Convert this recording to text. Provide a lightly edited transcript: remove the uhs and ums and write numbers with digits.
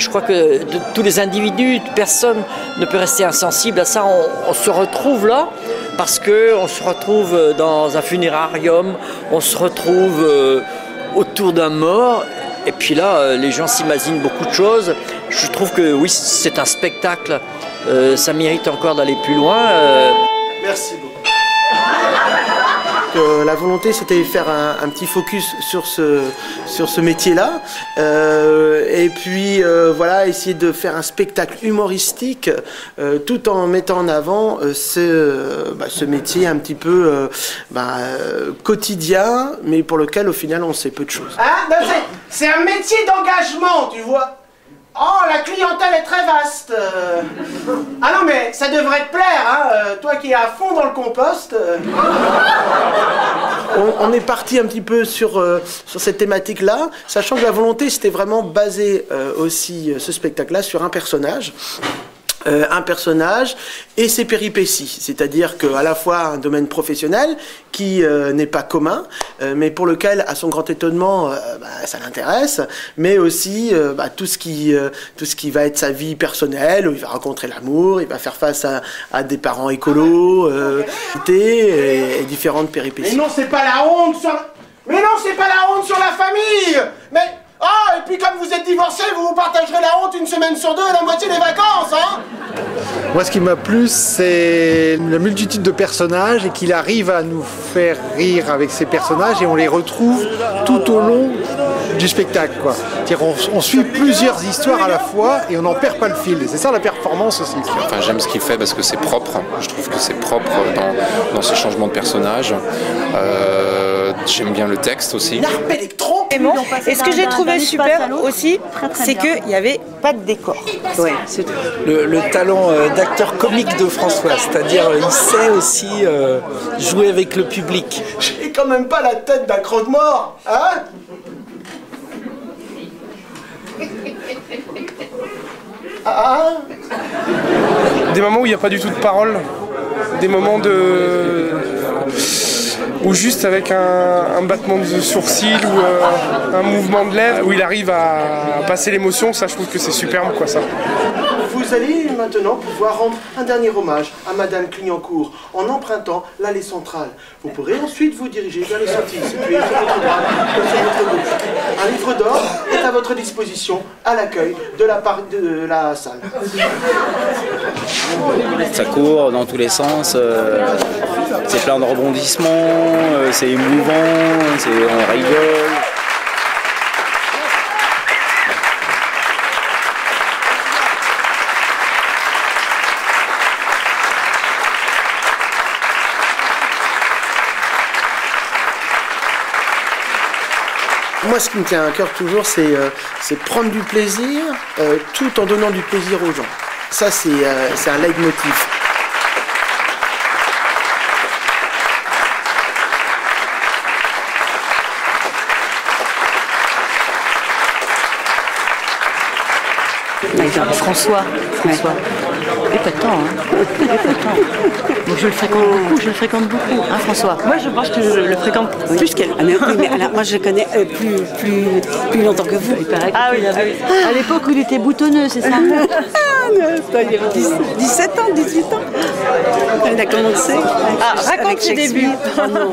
Et je crois que de tous les individus, personne ne peut rester insensible à ça. On se retrouve là parce qu'on se retrouve dans un funérarium, on se retrouve autour d'un mort. Et puis là, les gens s'imaginent beaucoup de choses. Je trouve que oui, c'est un spectacle. Ça mérite encore d'aller plus loin. Merci beaucoup. La volonté, c'était de faire un petit focus sur ce métier-là. Et puis, voilà, essayer de faire un spectacle humoristique tout en mettant en avant ce métier un petit peu quotidien, mais pour lequel, au final, on sait peu de choses. Hein? C'est un métier d'engagement, tu vois. Oh, la clientèle est très vaste. Ah non, mais ça devrait te plaire, hein. Toi qui es à fond dans le compost. On est parti un petit peu sur cette thématique-là, sachant que la volonté, c'était vraiment basé aussi, ce spectacle-là, sur un personnage et ses péripéties, c'est-à-dire qu'à la fois un domaine professionnel qui n'est pas commun, mais pour lequel, à son grand étonnement, ça l'intéresse, mais aussi tout ce qui va être sa vie personnelle, où il va rencontrer l'amour, il va faire face à des parents écolos, et différentes péripéties. Mais non, c'est pas la honte sur... Mais non, c'est pas la honte sur la famille. Mais... Ah, et puis comme vous êtes divorcés, vous partagerez la honte une semaine sur deux et la moitié des vacances, hein. Moi, ce qui m'a plu, c'est la multitude de personnages et qu'il arrive à nous faire rire avec ces personnages et on les retrouve tout au long du spectacle, quoi. C'est-à-dire on suit plusieurs histoires à la fois et on n'en perd pas le fil. C'est ça la performance aussi. Enfin, j'aime ce qu'il fait parce que c'est propre. Je trouve que c'est propre dans ce changement de personnage. J'aime bien le texte aussi. Et ce que j'ai trouvé super aussi, c'est qu'il n'y avait pas de décor. Ouais, c'est tout. Le talent d'acteur comique de François, c'est-à-dire il sait aussi jouer avec le public. J'ai quand même pas la tête d'un croque-mort, hein. Des moments où il n'y a pas du tout de parole, des moments où juste avec un battement de sourcil ou un mouvement de lèvres, où il arrive à passer l'émotion, ça je trouve que c'est superbe, quoi, ça. Vous allez maintenant pouvoir rendre un dernier hommage à Madame Clignancourt en empruntant l'allée centrale. Vous pourrez ensuite vous diriger vers les sorties situées sur votre droite ou sur votre gauche. Un livre d'or est à votre disposition à l'accueil de la salle. Ça court dans tous les sens, c'est plein de rebondissements, c'est émouvant, on rigole. Moi, ce qui me tient à cœur toujours, c'est prendre du plaisir tout en donnant du plaisir aux gens. Ça, c'est un leitmotiv. François. Il n'est pas de temps, hein. Il n'est pas de temps. Donc je le fréquente beaucoup, hein, François. Moi, je pense que je le fréquente plus qu'elle. Ah, mais alors, moi, je le connais plus longtemps que vous. Il paraît À l'époque où il était boutonneux, c'est ça? Il y avait 17 ans, 18 ans. Il a commencé. Raconte ses débuts. Oh non.